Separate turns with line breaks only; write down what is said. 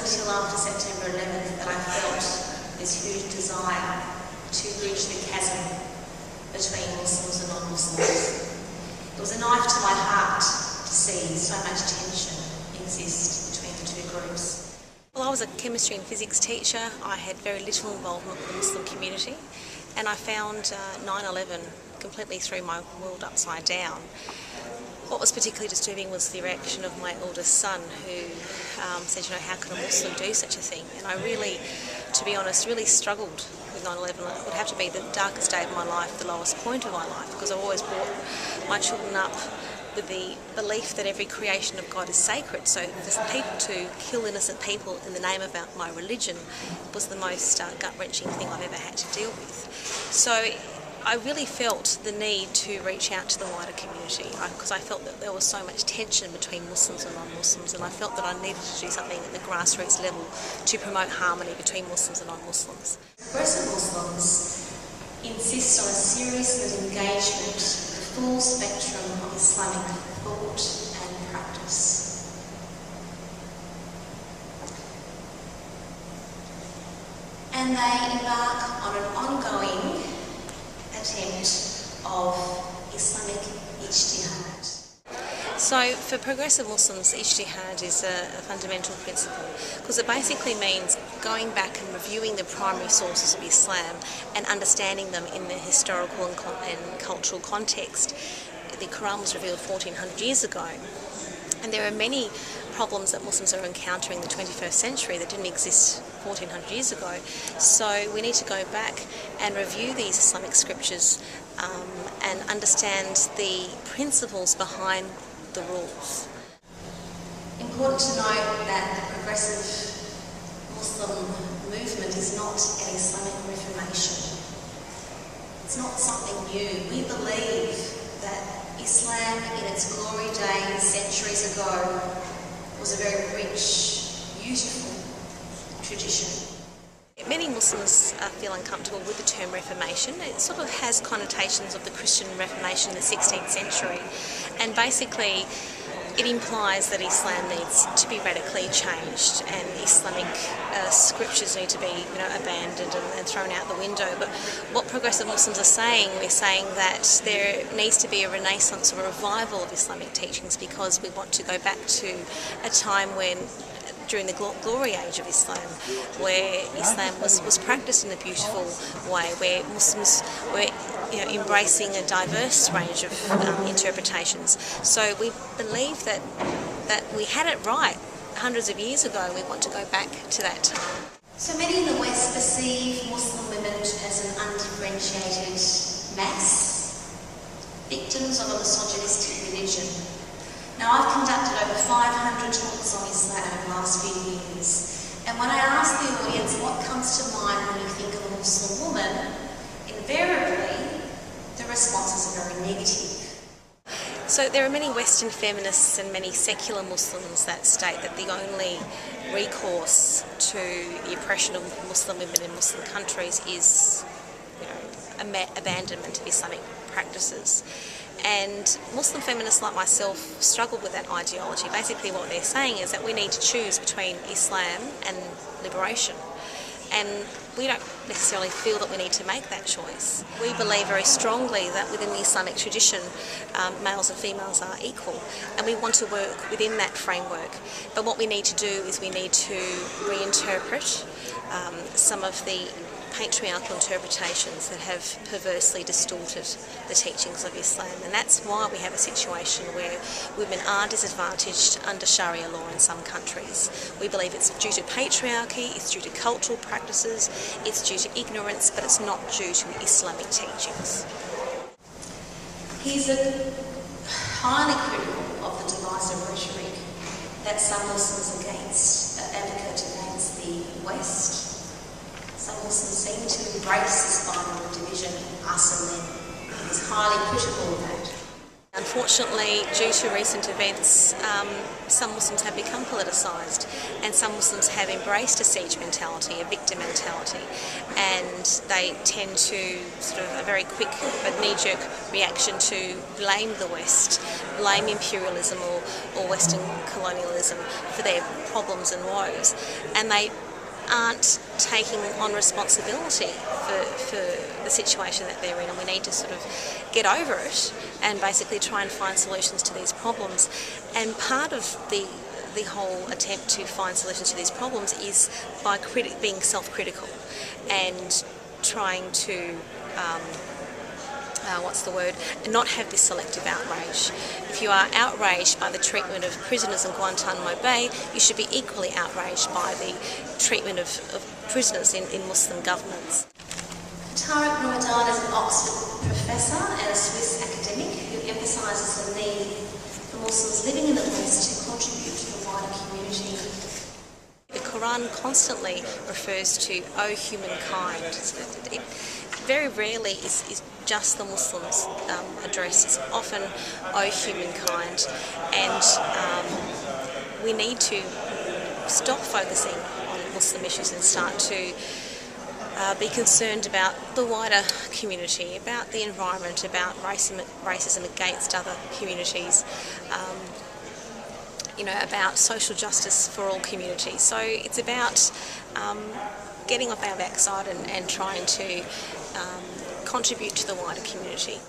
until after September 11th that I felt this huge desire to bridge the chasm between Muslims and non-Muslims. It was a knife to my heart to see so much tension exist between the two groups. Well, I was a chemistry and physics teacher. I had very little involvement with the Muslim community, and I found 9/11 completely threw my world upside down. What was particularly disturbing was the reaction of my eldest son, who said, how can a Muslim do such a thing? And I really, to be honest, really struggled with 9/11. It would have to be the darkest day of my life, the lowest point of my life, because I've always brought my children up with the belief that every creation of God is sacred. So for people to kill innocent people in the name of my religion was the most gut-wrenching thing I've ever had to deal with. So I really felt the need to reach out to the wider community because I felt that there was so much tension between Muslims and non-Muslims, and I felt that I needed to do something at the grassroots level to promote harmony between Muslims and non-Muslims. Progressive Muslims insist on a serious engagement with the full spectrum of Islamic thought and practice. And they embark on an ongoing attempt of Islamic ijtihad. So for progressive Muslims, ijtihad is a fundamental principle because it basically means going back and reviewing the primary sources of Islam and understanding them in their historical and cultural context. The Quran was revealed 1400 years ago, and there are many problems that Muslims are encountering in the 21st century that didn't exist 1400 years ago. So we need to go back and review these Islamic scriptures and understand the principles behind the rules. Important to note that the progressive Muslim movement is not an Islamic reformation. It's not something new. We believe that Islam in its glory days centuries ago was a very rich, beautiful tradition. Many Muslims feel uncomfortable with the term Reformation. It sort of has connotations of the Christian Reformation in the 16th century, and basically it implies that Islam needs to be radically changed and Islamic scriptures need to be abandoned and thrown out the window. But what progressive Muslims are saying, we're saying that there needs to be a renaissance or a revival of Islamic teachings because we want to go back to a time when during the glory age of Islam, where Islam was practiced in a beautiful way, where Muslims were embracing a diverse range of interpretations. So we believe that we had it right hundreds of years ago. We want to go back to that time. So many in the West perceive Muslim women as an undifferentiated mass, victims of a misogynistic religion. Now, I've conducted over 500 talks on Islam in the last few years, and when I ask the audience what comes to mind when you think of a Muslim woman, invariably the responses are very negative. So there are many Western feminists and many secular Muslims that state that the only recourse to the oppression of Muslim women in Muslim countries is abandonment of Islamic practices. And Muslim feminists like myself struggle with that ideology. Basically what they're saying is that we need to choose between Islam and liberation. And we don't necessarily feel that we need to make that choice. We believe very strongly that within the Islamic tradition, males and females are equal, and we want to work within that framework. But what we need to do is we need to reinterpret some of the patriarchal interpretations that have perversely distorted the teachings of Islam, and that's why we have a situation where women are disadvantaged under Sharia law in some countries. We believe it's due to patriarchy, it's due to cultural practices, it's due to ignorance, but it's not due to Islamic teachings. He's highly critical of the divisive rhetoric that some Muslims advocate against the West. Some Muslims seem to embrace this binary division, us and them. He is highly critical of that. Unfortunately, due to recent events, some Muslims have become politicised, and some Muslims have embraced a siege mentality, a victim mentality, and they tend to sort of a very quick but knee-jerk reaction to blame the West, blame imperialism or Western colonialism for their problems and woes, and they aren't taking on responsibility for the situation that they're in, and we need to sort of get over it and basically try and find solutions to these problems. And part of the whole attempt to find solutions to these problems is by being self-critical and trying to not have this selective outrage. If you are outraged by the treatment of prisoners in Guantanamo Bay, you should be equally outraged by the treatment of prisoners in Muslim governments. Tariq Ramadan is an Oxford professor and a Swiss academic who emphasises the need for Muslims living in the West to contribute to the wider community. The Quran constantly refers to "O humankind." It very rarely is just the Muslims addressed. It's often "O humankind," and we need to stop focusing on Muslim issues and start to be concerned about the wider community, about the environment, about racism against other communities, about social justice for all communities. So it's about getting off our backside and trying to contribute to the wider community.